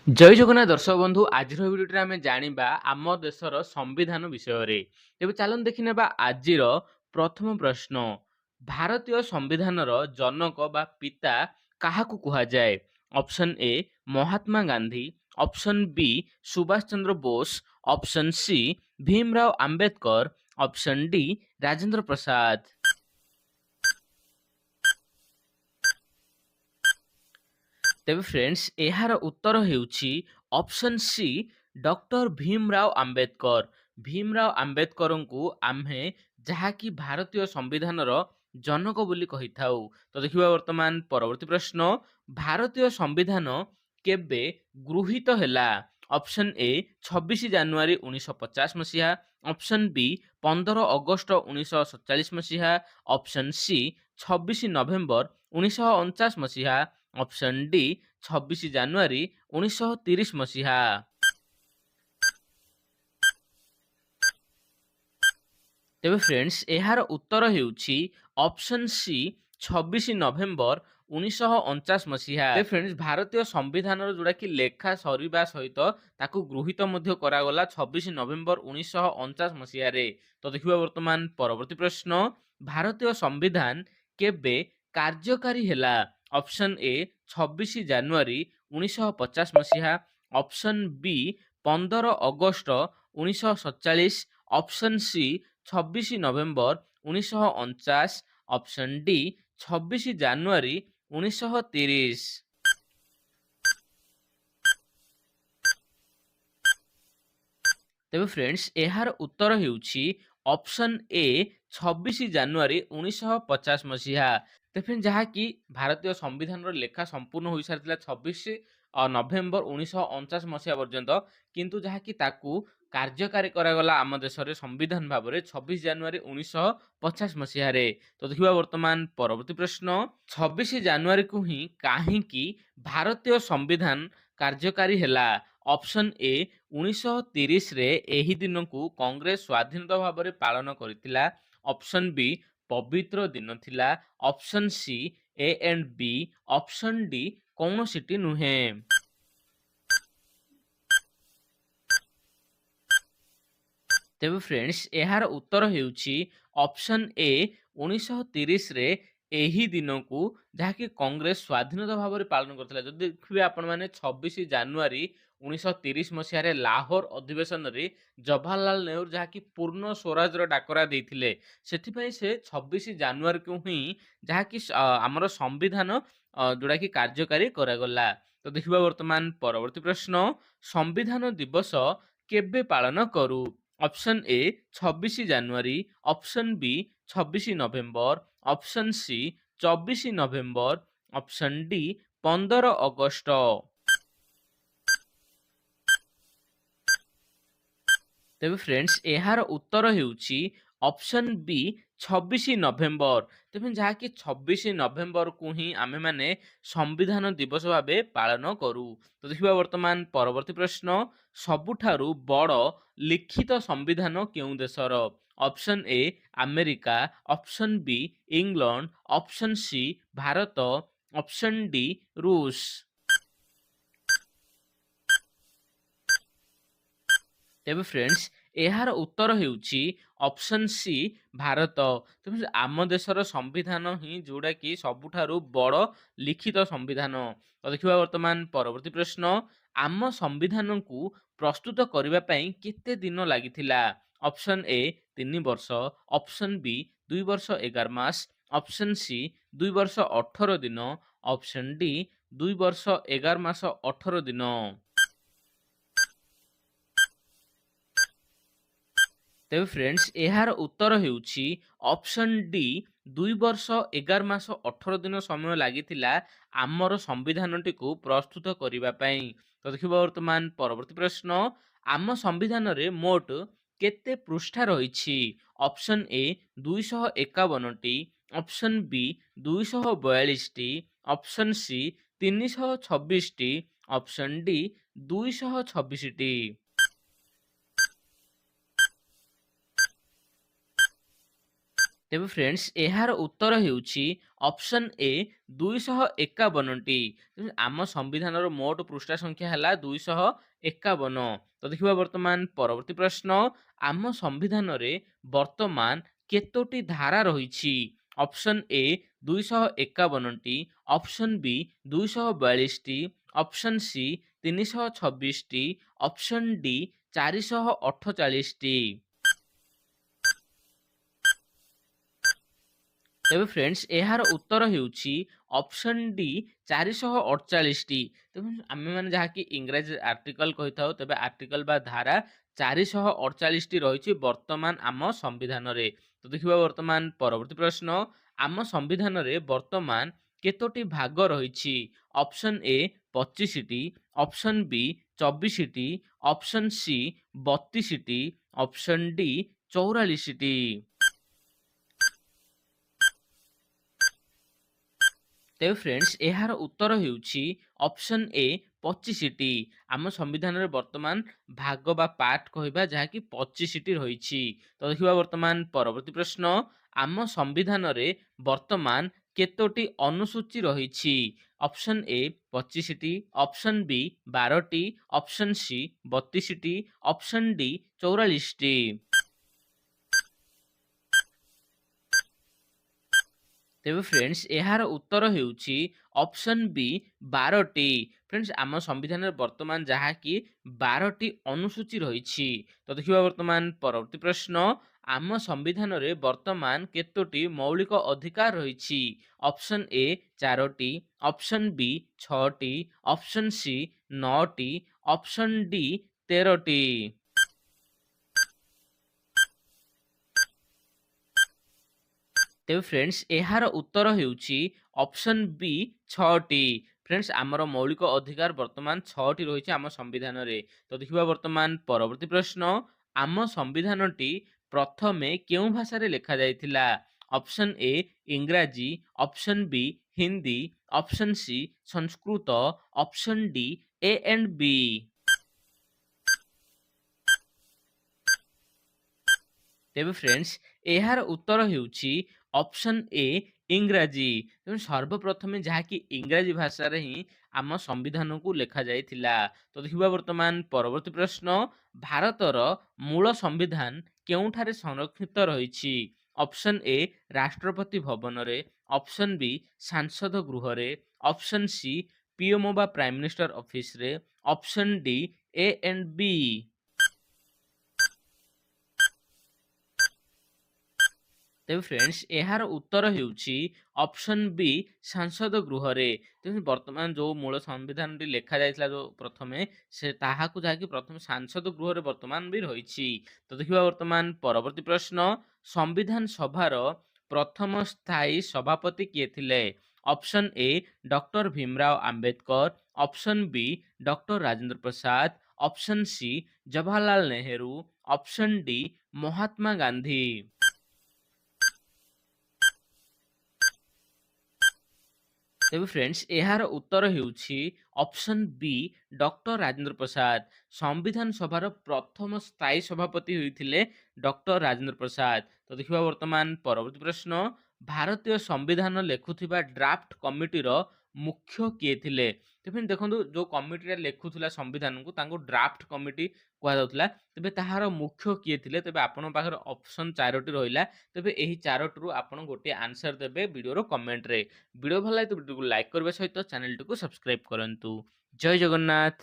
ଜୟ ଜଗନ୍ନାଥ ଦର୍ଶକ ବନ୍ଧୁ ଆଜିର ଭିଡ଼ିଓରେ ଆମେ ଜାଣିବା ଆମ ଦେଶର ସମ୍ବିଧାନ ବିଷୟରେ। ତେବେ ଚାଲନ୍ତୁ ଦେଖିନେବା ଆଜିର ପ୍ରଥମ ପ୍ରଶ୍ନ। ଭାରତୀୟ ସମ୍ବିଧାନର ଜନକ ବା ପିତା କାହାକୁ କୁହାଯାଏ? Option A Mahatma Gandhi, option B Subhash Chandra Bose, option C Bhimrao Ambedkar, option D Rajendra Prasad. ତେବେ ଫ୍ରେଣ୍ଡସ୍ ଏହାର ଉତ୍ତର ହେଉଛି option C doctor Bhimrao Ambedkar. Bhimrao ଆମ୍ବେଦକରଙ୍କୁ ଆମ୍ଭେ ଯାହାକି ଭାରତୀୟ ସମ୍ବିଧାନର ଜନକ ବୋଲି କହିଥାଉ। ତ ଦେଖିବା ବର୍ତ୍ତମାନ ପରବର୍ତ୍ତୀ ପ୍ରଶ୍ନ। ଭାରତୀୟ ସମ୍ବିଧାନ କେବେ ଗୃହୀତ ହେଲା? ଅପସନ୍ ଏ 26 ଜାନୁଆରୀ 1950 ମସିହା, ଅପସନ୍ ବି 15 ଅଗଷ୍ଟ 1947 ମସିହା, ଅପସନ୍ ସି 26 ନଭେମ୍ବର 1949 ମସିହା, ଅପସନ୍ ଡି 26 ଜାନୁଆରୀ 1930 ମସିହା। ତେବେ ଫ୍ରେଣ୍ଡସ୍ ଏହାର ଉତ୍ତର ହେଉଛି ଅପସନ୍ ସି 26 ନଭେମ୍ବର 1949 ମସିହା। ତେବେ ଫ୍ରେଣ୍ଡସ୍ ଭାରତୀୟ ସମ୍ବିଧାନର ଯୋଉଟାକି ଲେଖା ସରିବା ସହିତ ତାକୁ ଗୃହୀତ ମଧ୍ୟ କରାଗଲା 26 ନଭେମ୍ବର 1949 ମସିହାରେ। ତ ଦେଖିବା ବର୍ତ୍ତମାନ ପରବର୍ତ୍ତୀ ପ୍ରଶ୍ନ। ଭାରତୀୟ ସମ୍ବିଧାନ କେବେ କାର୍ଯ୍ୟକାରୀ ହେଲା? ଅପସନ୍ ଏ 26 ଜାନୁଆରୀ 1950 ମସିହା, option B 15 August 1947, option C 26 November 1949, option D 26 ଜାନୁଆରୀ 1930। ତେବେ ଫ୍ରେଣ୍ଡସ୍ ଏହାର ଉତ୍ତର ହେଉଛି ଅପସନ୍ ଏ 26 ଜାନୁଆରୀ 1950 ମସିହା। ତେବେ ଯାହାକି ଭାରତୀୟ ସମ୍ବିଧାନର ଲେଖା ସମ୍ପୂର୍ଣ୍ଣ ହୋଇସାରିଥିଲା 26 ନଭେମ୍ବର 1949 ମସିହା ପର୍ଯ୍ୟନ୍ତ, କିନ୍ତୁ ଯାହାକି ତାକୁ କାର୍ଯ୍ୟକାରୀ କରାଗଲା ଆମ ଦେଶରେ ସମ୍ବିଧାନ ଭାବରେ 26 ଜାନୁଆରୀ 1950 ମସିହାରେ। ତ ଦେଖିବା ବର୍ତ୍ତମାନ ପରବର୍ତ୍ତୀ ପ୍ରଶ୍ନ। 26 ଜାନୁଆରୀକୁ ହିଁ କାହିଁକି ଭାରତୀୟ ସମ୍ବିଧାନ କାର୍ଯ୍ୟକାରୀ ହେଲା? ଅପସନ୍ ଏ 1930ରେ ଏହି ଦିନକୁ କଂଗ୍ରେସ ସ୍ୱାଧୀନତା ଭାବରେ ପାଳନ କରିଥିଲା, ଅପସନ୍ ବି ପବିତ୍ର ଦିନ ଥିଲା, option C A and B, option D କୌଣସିଟି ନୁହେଁ। ତେବେ ଫ୍ରେଣ୍ଡସ୍ ଏହାର ଉତ୍ତର ହେଉଛି ଅପସନ୍ ଏ 1930ରେ ଏହି ଦିନକୁ ଯାହାକି କଂଗ୍ରେସ ସ୍ୱାଧୀନତା ଭାବରେ ପାଳନ କରିଥିଲା। ଯଦି ଦେଖିବେ ଆପଣମାନେ 26 ଜାନୁଆରୀ 1930 ମସିହାରେ ଲାହୋର ଅଧିବେଶନରେ ଜବାହରଲାଲ ନେହେରୁ ଯାହାକି ପୂର୍ଣ୍ଣ ସ୍ୱରାଜର ଡାକରା ଦେଇଥିଲେ, ସେଥିପାଇଁ ସେ 26 ଜାନୁଆରୀକୁ ହିଁ ଯାହାକି ଆମର ସମ୍ବିଧାନ ଯୋଉଟାକି କାର୍ଯ୍ୟକାରୀ କରାଗଲା। ତ ଦେଖିବା ବର୍ତ୍ତମାନ ପରବର୍ତ୍ତୀ ପ୍ରଶ୍ନ। ସମ୍ବିଧାନ ଦିବସ କେବେ ପାଳନ କରୁ? Option A 26 January, option B 26 November, option C 24 November, option D 15 August. ତେବେ ଫ୍ରେଣ୍ଡସ୍ ଏହାର ଉତ୍ତର ହେଉଛି ଅପସନ୍ ବି 26 ନଭେମ୍ବର। ତେବେ ଯାହାକି 26 ନଭେମ୍ବରକୁ ହିଁ ଆମେମାନେ ସମ୍ବିଧାନ ଦିବସ ଭାବେ ପାଳନ କରୁ। ତ ଦେଖିବା ବର୍ତ୍ତମାନ ପରବର୍ତ୍ତୀ ପ୍ରଶ୍ନ। ସବୁଠାରୁ ବଡ଼ ଲିଖିତ ସମ୍ବିଧାନ କେଉଁ ଦେଶର? Option A America, option B England, option C Bharat, option D ରୁଷ। ତେବେ ଫ୍ରେଣ୍ଡସ୍ ଏହାର ଉତ୍ତର ହେଉଛି ଅପସନ୍ ସି ଭାରତ। ତେବେ ଆମ ଦେଶର ସମ୍ବିଧାନ ହିଁ ଯୋଉଟାକି ସବୁଠାରୁ ବଡ଼ ଲିଖିତ ସମ୍ବିଧାନ। ତ ଦେଖିବା ବର୍ତ୍ତମାନ ପରବର୍ତ୍ତୀ ପ୍ରଶ୍ନ। ଆମ ସମ୍ବିଧାନକୁ ପ୍ରସ୍ତୁତ କରିବା ପାଇଁ କେତେ ଦିନ ଲାଗିଥିଲା? ଅପସନ୍ ଏ 3 ବର୍ଷ, ଅପସନ୍ ବି 2 ବର୍ଷ 11 ମାସ, ଅପସନ୍ ସି 2 ବର୍ଷ 18 ଦିନ, ଅପସନ୍ ଡି 2 ବର୍ଷ 11 ମାସ 18 ଦିନ। ତେବେ ଫ୍ରେଣ୍ଡସ୍ ଏହାର ଉତ୍ତର ହେଉଛି ଅପସନ୍ ଡି 2 ବର୍ଷ 11 ମାସ 18 ଦିନ ସମୟ ଲାଗିଥିଲା ଆମର ସମ୍ବିଧାନଟିକୁ ପ୍ରସ୍ତୁତ କରିବା ପାଇଁ। ତ ଦେଖିବା ବର୍ତ୍ତମାନ ପରବର୍ତ୍ତୀ ପ୍ରଶ୍ନ। ଆମ ସମ୍ବିଧାନରେ ମୋଟ କେତେ ପୃଷ୍ଠା ରହିଛି? ଅପସନ୍ ଏ 251ଟି, ଅପସନ୍ ବି 242ଟି, ଅପସନ୍ ସି 326ଟି, ଅପସନ୍ ଡି 226ଟି। ତେବେ ଫ୍ରେଣ୍ଡସ୍ ଏହାର ଉତ୍ତର ହେଉଛି ଅପସନ୍ ଏ 251ଟି। ଆମ ସମ୍ବିଧାନର ମୋଟ ପୃଷ୍ଠା ସଂଖ୍ୟା ହେଲା 251। ତ ଦେଖିବା ବର୍ତ୍ତମାନ ପରବର୍ତ୍ତୀ ପ୍ରଶ୍ନ, ଆମ ସମ୍ବିଧାନରେ ବର୍ତ୍ତମାନ କେତୋଟି ଧାରା ରହିଛି? ଅପସନ୍ ଏ 251ଟି, ଅପସନ୍ ବି 242ଟି, ଅପସନ୍ ସି 326ଟି, ଅପସନ୍ ଡି 448ଟି। ତେବେ ଫ୍ରେଣ୍ଡସ୍ ଏହାର ଉତ୍ତର ହେଉଛି ଅପସନ୍ ଡି 448ଟି। ତେଣୁ ଆମେମାନେ ଯାହାକି ଇଂରାଜୀ ଆର୍ଟିକଲ କହିଥାଉ, ତେବେ ଆର୍ଟିକଲ ବା ଧାରା 448ଟି ରହିଛି ବର୍ତ୍ତମାନ ଆମ ସମ୍ବିଧାନରେ। ତ ଦେଖିବା ବର୍ତ୍ତମାନ ପରବର୍ତ୍ତୀ ପ୍ରଶ୍ନ, ଆମ ସମ୍ବିଧାନରେ ବର୍ତ୍ତମାନ କେତୋଟି ଭାଗ ରହିଛି? ଅପସନ୍ ଏ 25ଟି, ଅପସନ୍ ବି 24ଟି, ଅପସନ୍ ସି 32ଟି, ଅପସନ୍ ଡି 44ଟି। ତେବେ ଫ୍ରେଣ୍ଡସ୍ ଏହାର ଉତ୍ତର ହେଉଛି ଅପସନ୍ ଏ 25ଟି। ଆମ ସମ୍ବିଧାନରେ ବର୍ତ୍ତମାନ ଭାଗ ବା ପାର୍ଟ କହିବା ଯାହାକି 25ଟି ରହିଛି। ତ ଦେଖିବା ବର୍ତ୍ତମାନ ପରବର୍ତ୍ତୀ ପ୍ରଶ୍ନ, ଆମ ସମ୍ବିଧାନରେ ବର୍ତ୍ତମାନ କେତୋଟି ଅନୁସୂଚୀ ରହିଛି? ଅପସନ୍ ଏ 25ଟି, ଅପସନ୍ ବି 12ଟି, ଅପସନ୍ ସି 32ଟି, ଅପସନ୍ ଡି 44ଟି। ତେବେ ଫ୍ରେଣ୍ଡସ୍ ଏହାର ଉତ୍ତର ହେଉଛି ଅପସନ୍ ବି 12ଟି। ଫ୍ରେଣ୍ଡସ୍ ଆମ ସମ୍ବିଧାନରେ ବର୍ତ୍ତମାନ ଯାହାକି 12ଟି ଅନୁସୂଚୀ ରହିଛି। ତ ଦେଖିବା ବର୍ତ୍ତମାନ ପରବର୍ତ୍ତୀ ପ୍ରଶ୍ନ, ଆମ ସମ୍ବିଧାନରେ ବର୍ତ୍ତମାନ କେତୋଟି ମୌଳିକ ଅଧିକାର ରହିଛି? ଅପସନ୍ ଏ 4ଟି, ଅପସନ୍ ବି 6ଟି, ଅପସନ୍ ସି 9ଟି, ଅପସନ୍ ଡି 13ଟି। ତେବେ ଫ୍ରେଣ୍ଡସ୍ ଏହାର ଉତ୍ତର ହେଉଛି ଅପସନ୍ ବି 6ଟି। ଫ୍ରେଣ୍ଡସ୍ ଆମର ମୌଳିକ ଅଧିକାର ବର୍ତ୍ତମାନ 6ଟି ରହିଛି ଆମ ସମ୍ବିଧାନରେ। ତ ଦେଖିବା ବର୍ତ୍ତମାନ ପରବର୍ତ୍ତୀ ପ୍ରଶ୍ନ, ଆମ ସମ୍ବିଧାନଟି ପ୍ରଥମେ କେଉଁ ଭାଷାରେ ଲେଖାଯାଇଥିଲା? Option A Ingraji, option B Hindi, option C Sanskrit, option D A and B. ତେବେ ଫ୍ରେଣ୍ଡସ୍ ଏହାର ଉତ୍ତର ହେଉଛି ଅପସନ୍ ଏ ଇଂରାଜୀ। ତେଣୁ ସର୍ବପ୍ରଥମେ ଯାହାକି ଇଂରାଜୀ ଭାଷାରେ ହିଁ ଆମ ସମ୍ବିଧାନକୁ ଲେଖାଯାଇଥିଲା। ତ ଦେଖିବା ବର୍ତ୍ତମାନ ପରବର୍ତ୍ତୀ ପ୍ରଶ୍ନ, ଭାରତର ମୂଳ ସମ୍ବିଧାନ କେଉଁଠାରେ ସଂରକ୍ଷିତ ରହିଛି? ଅପସନ୍ ଏ ରାଷ୍ଟ୍ରପତି ଭବନରେ, ଅପସନ୍ ବି ସାଂସଦ ଗୃହରେ, ଅପସନ୍ ସି ପିଏମ୍ଓ ବା ପ୍ରାଇମ୍ ମିନିଷ୍ଟର ଅଫିସରେ, option D A and B. ତେବେ ଫ୍ରେଣ୍ଡସ୍ ଏହାର ଉତ୍ତର ହେଉଛି ଅପସନ୍ ବି ସାଂସଦ ଗୃହରେ। ତେଣୁ ବର୍ତ୍ତମାନ ଯୋଉ ମୂଳ ସମ୍ବିଧାନଟି ଲେଖାଯାଇଥିଲା ଯୋଉ ପ୍ରଥମେ, ସେ ତାହାକୁ ଯାହାକି ପ୍ରଥମେ ସାଂସଦ ଗୃହରେ ବର୍ତ୍ତମାନ ବି ରହିଛି। ତ ଦେଖିବା ବର୍ତ୍ତମାନ ପରବର୍ତ୍ତୀ ପ୍ରଶ୍ନ, ସମ୍ବିଧାନ ସଭାର ପ୍ରଥମ ସ୍ଥାୟୀ ସଭାପତି କିଏ ଥିଲେ? Option A doctor Bhimrao Ambedkar, option B doctor Rajendra Prasad, option C Jawaharlal Nehru, option D Mahatma Gandhi. ତେବେ ଫ୍ରେଣ୍ଡସ୍ ଏହାର ଉତ୍ତର ହେଉଛି option B doctor Rajendra Prasad. ସମ୍ବିଧାନ ସଭାର ପ୍ରଥମ ସ୍ଥାୟୀ ସଭାପତି ହୋଇଥିଲେ ଡକ୍ଟର ରାଜେନ୍ଦ୍ର ପ୍ରସାଦ। ତ ଦେଖିବା ବର୍ତ୍ତମାନ ପରବର୍ତ୍ତୀ ପ୍ରଶ୍ନ, ଭାରତୀୟ ସମ୍ବିଧାନ ଲେଖୁଥିବା ଡ୍ରାଫ୍ଟ କମିଟିର ମୁଖ୍ୟ କିଏ ଥିଲେ? ତେବେ ଦେଖନ୍ତୁ ଯୋଉ କମିଟିଟା ଲେଖୁଥିଲା ସମ୍ବିଧାନକୁ ତାଙ୍କୁ ଡ୍ରାଫ୍ଟ କମିଟି କୁହାଯାଉଥିଲା। ତେବେ ତାହାର ମୁଖ୍ୟ କିଏ ଥିଲେ? ତେବେ ଆପଣଙ୍କ ପାଖରେ ଅପସନ୍ 4ଟି ରହିଲା। ତେବେ ଏହି 4ଟିରୁ ଆପଣ ଗୋଟିଏ ଆନ୍ସର ଦେବେ ଭିଡ଼ିଓର କମେଣ୍ଟରେ। ଭିଡ଼ିଓ ଭଲ ଲାଗେ ତ ଭିଡ଼ିଓକୁ ଲାଇକ୍ କରିବା ସହିତ ଚ୍ୟାନେଲଟିକୁ ସବସ୍କ୍ରାଇବ୍ କରନ୍ତୁ। ଜୟ ଜଗନ୍ନାଥ।